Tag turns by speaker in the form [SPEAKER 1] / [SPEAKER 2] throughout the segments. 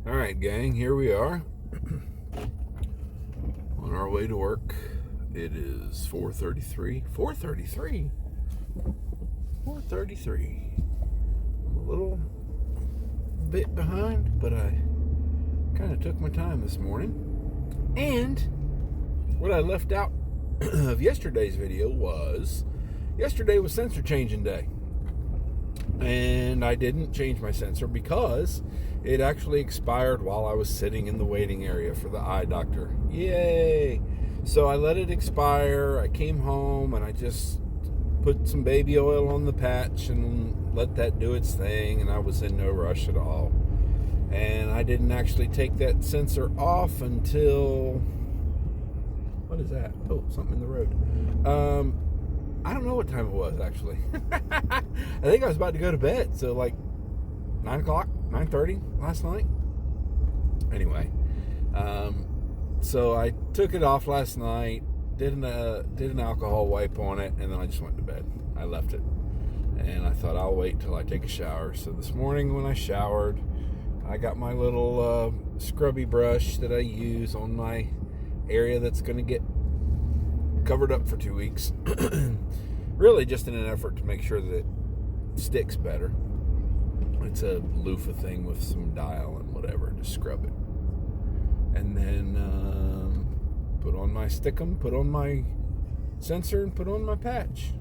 [SPEAKER 1] All right, gang, here we are on our way to work. It is 4:33. 4:33? 4:33. I'm a little bit behind, but I kind of took my time this morning. And what I left out of yesterday's video was yesterday was sensor changing day. And I didn't change my sensor because it actually expired while I was sitting in the waiting area for the eye doctor. Yay! So I let it expire. I came home and I just put some baby oil on the patch and let that do its thing, and I was in no rush at all. And I didn't actually take that sensor off until... What is that? Oh, something in the road. I don't know what time it was, actually. I think I was about to go to bed. So, like, 9 o'clock, 9:30 last night. Anyway, so I took it off last night, did an alcohol wipe on it, and then I just went to bed. I left it. And I thought I'll wait till I take a shower. So this morning when I showered, I got my little scrubby brush that I use on my area that's going to get covered up for 2 weeks. Really just in an effort to make sure that it sticks better. It's a loofah thing with some dial and whatever to scrub it. And then put on my stickum, put on my sensor, and put on my patch.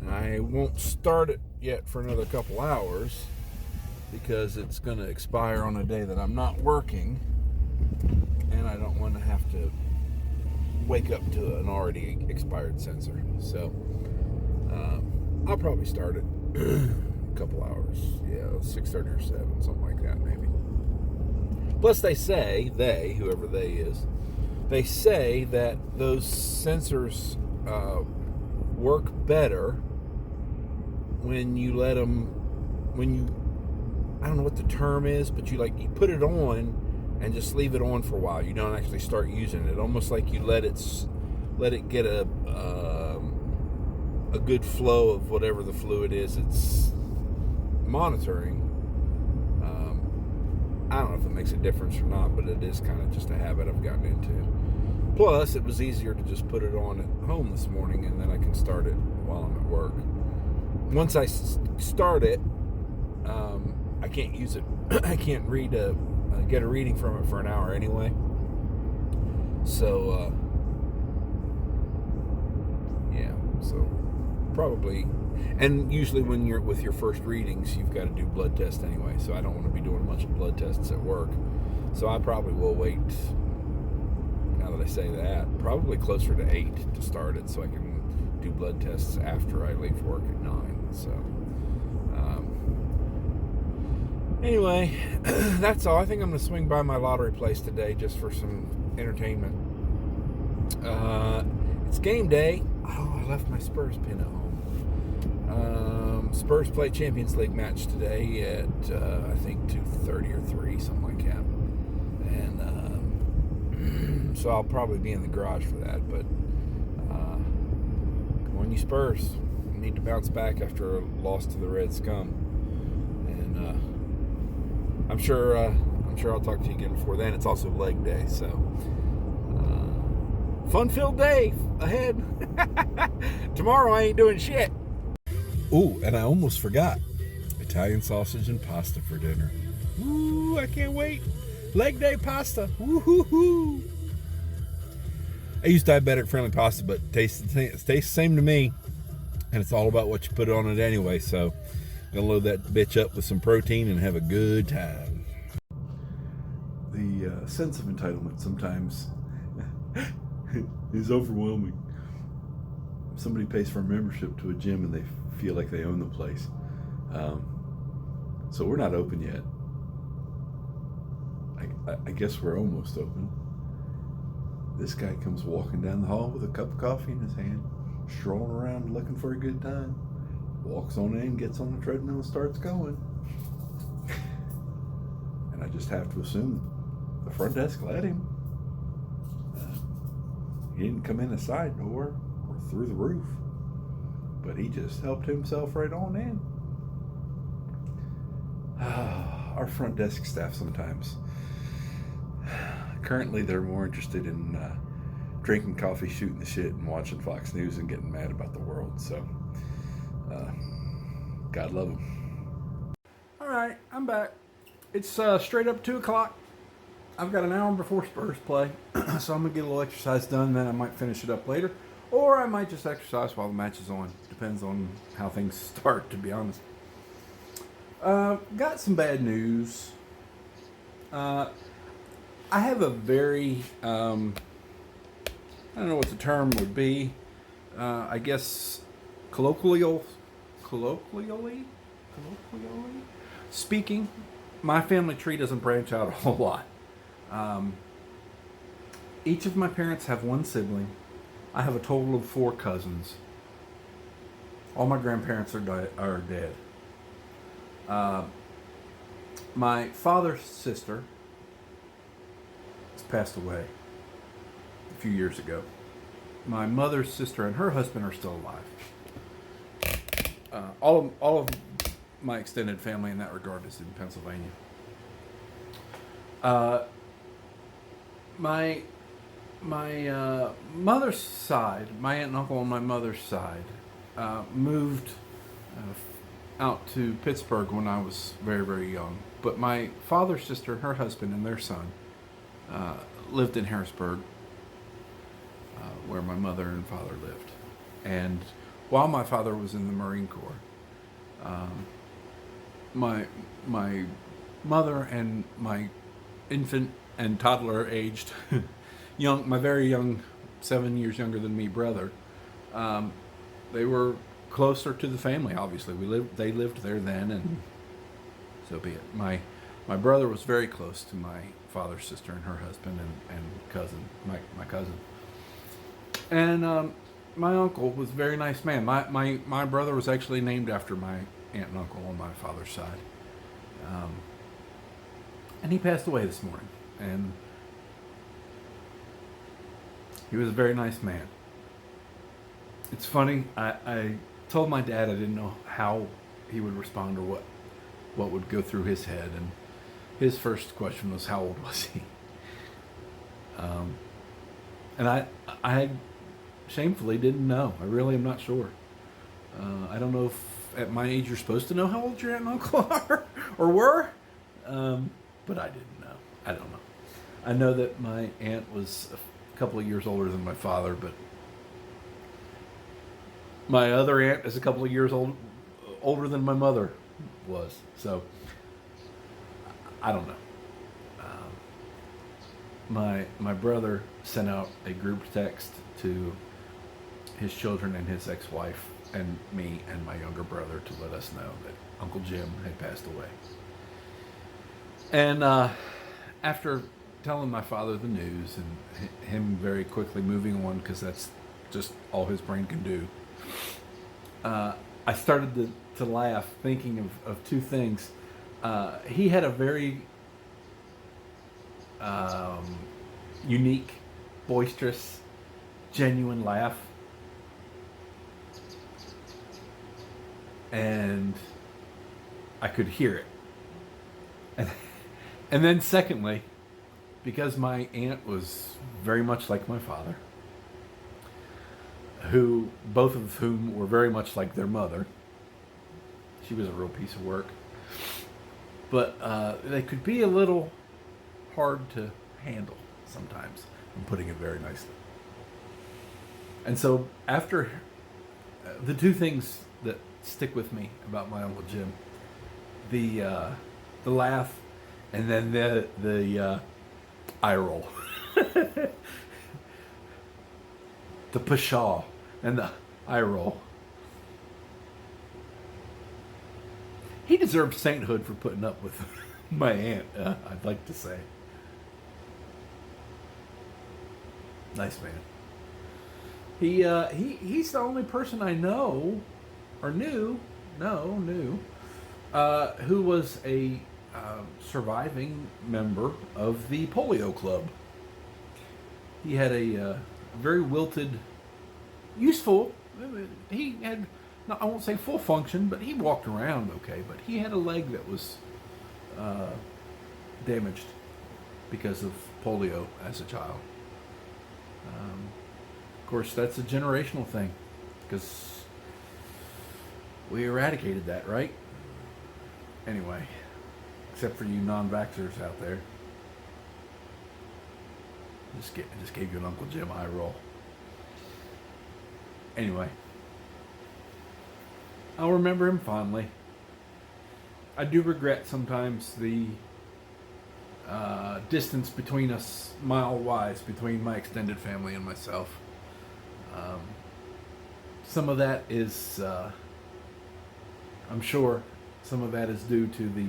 [SPEAKER 1] I won't start it yet for another couple hours because it's going to expire on a day that I'm not working, and I don't want to have to wake up to an already expired sensor. So I'll probably start it a couple hours. Yeah, 6:30 or 7, something like that maybe. Plus whoever they is, they say that those sensors work better when you let them, I don't know what the term is, but you put it on and just leave it on for a while. You don't actually start using it. Almost like you let it get a good flow of whatever the fluid is it's monitoring. I don't know if it makes a difference or not, but it is kind of just a habit I've gotten into. Plus, it was easier to just put it on at home this morning, and then I can start it while I'm at work. Once I start it, I can't use it. I can't get a reading from it for an hour anyway. So, yeah. So, probably. And usually when you're with your first readings, you've got to do blood tests anyway. So I don't want to be doing a bunch of blood tests at work. So I probably will wait, now that I say that, probably closer to 8 to start it so I can do blood tests after I leave work at 9. So, anyway, that's all. I think I'm going to swing by my lottery place today just for some entertainment. It's game day. Oh, I left my Spurs pin at home. Spurs play Champions League match today at, I think, 2:30 or 3, something like that. And so I'll probably be in the garage for that. But come on, you Spurs. You need to bounce back after a loss to the Red Scum. And I'm sure I'll talk to you again before then. It's also leg day, so fun-filled day ahead. Tomorrow I ain't doing shit. Ooh, and I almost forgot. Italian sausage and pasta for dinner. Ooh, I can't wait. Leg day pasta. Woo-hoo-hoo. I use diabetic-friendly pasta, but it tastes the same to me. And it's all about what you put on it anyway, so I'm going to load that bitch up with some protein and have a good time. The sense of entitlement sometimes is overwhelming. Somebody pays for a membership to a gym and they feel like they own the place. So we're not open yet. I guess we're almost open. This guy comes walking down the hall with a cup of coffee in his hand, strolling around looking for a good time. Walks on in, gets on the treadmill and starts going. And I just have to assume the front desk let him. He didn't come in a side door or through the roof, but he just helped himself right on in.
[SPEAKER 2] our front desk staff sometimes. Currently, they're more interested in drinking coffee, shooting the shit, and watching Fox News and getting mad about the world. So, God love them.
[SPEAKER 1] All right, I'm back. It's straight up 2 o'clock. I've got an hour before Spurs play, so I'm going to get a little exercise done, then I might finish it up later. Or I might just exercise while the match is on. Depends on how things start, to be honest. Got some bad news. I have a very, I don't know what the term would be. I guess colloquially speaking, my family tree doesn't branch out a whole lot. Each of my parents have one sibling. I have a total of 4 cousins. All my grandparents are dead. My father's sister has passed away a few years ago. My mother's sister and her husband are still alive. All of my extended family in that regard is in Pennsylvania. My mother's side, my aunt and uncle on my mother's side, moved out to Pittsburgh when I was very, very young. But my father's sister, her husband, and their son lived in Harrisburg, where my mother and father lived. And while my father was in the Marine Corps, my mother and my infant and toddler aged my very young, 7 years younger than me brother, they were closer to the family. Obviously, they lived there then, and so be it. My brother was very close to my father's sister and her husband and cousin, my cousin. And my uncle was a very nice man. My brother was actually named after my aunt and uncle on my father's side. And he passed away this morning. And he was a very nice man. It's funny, I told my dad I didn't know how he would respond or what would go through his head. And his first question was, how old was he? And I shamefully didn't know. I really am not sure. I don't know if at my age you're supposed to know how old your aunt and uncle are or were, but I didn't know. I don't know. I know that my aunt was a couple of years older than my father, but my other aunt is a couple of years older than my mother was. So I don't know. My brother sent out a group text to his children and his ex-wife and me and my younger brother to let us know that Uncle Jim had passed away. And after telling my father the news and him very quickly moving on, because that's just all his brain can do, I started to laugh, thinking of two things. He had a very unique, boisterous, genuine laugh. And I could hear it. And then secondly, because my aunt was very much like my father, both of whom were very much like their mother. She was a real piece of work. But they could be a little hard to handle sometimes. I'm putting it very nicely. And so after the two things that stick with me about my Uncle Jim, the laugh and then the eye roll. The pshaw and the eye roll. He deserved sainthood for putting up with my aunt, I'd like to say. Nice man. He's the only person I know, or knew, who was a surviving member of the polio club. He had a very wilted, useful, he had, I won't say full function, but he walked around okay, but he had a leg that was damaged because of polio as a child. Of course, that's a generational thing because we eradicated that, right? Anyway, except for you non-vaxxers out there. Just gave you an Uncle Jim eye roll. Anyway, I'll remember him fondly. I do regret sometimes the distance between us, mile-wise, between my extended family and myself. Some of that is, I'm sure, some of that is due to the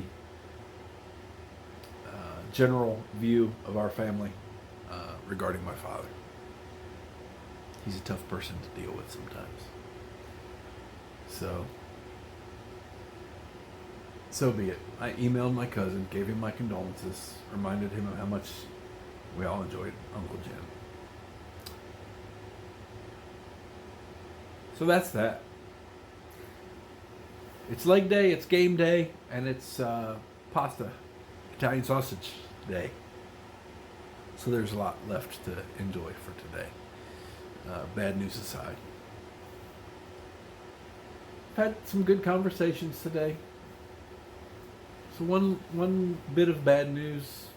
[SPEAKER 1] general view of our family regarding my father. He's a tough person to deal with sometimes. So be it. I emailed my cousin, gave him my condolences, reminded him of how much we all enjoyed Uncle Jim. So that's that. It's leg day, it's game day, and it's pasta, Italian sausage day. So there's a lot left to enjoy for today. Bad news aside. Had some good conversations today. So one bit of bad news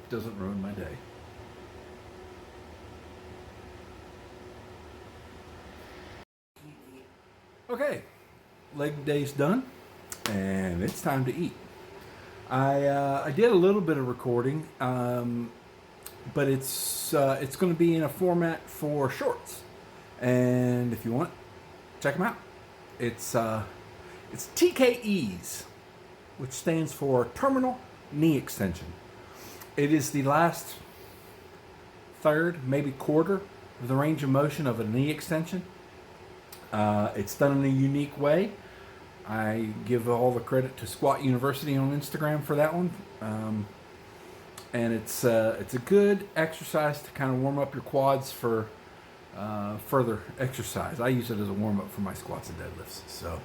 [SPEAKER 1] doesn't ruin my day. Okay, leg day's done, and it's time to eat. I did a little bit of recording, but it's going to be in a format for shorts, and if you want, check them out. It's TKEs, which stands for Terminal Knee Extension. It is the last third, maybe quarter of the range of motion of a knee extension. It's done in a unique way. I give all the credit to Squat University on Instagram for that one. And it's a good exercise to kind of warm up your quads for further exercise. I use it as a warm-up for my squats and deadlifts. So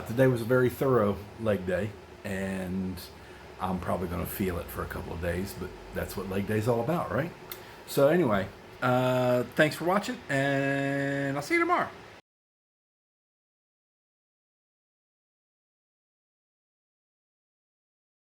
[SPEAKER 1] today was a very thorough leg day, and I'm probably going to feel it for a couple of days, but that's what leg day is all about, right? So anyway, thanks for watching, and I'll see you tomorrow.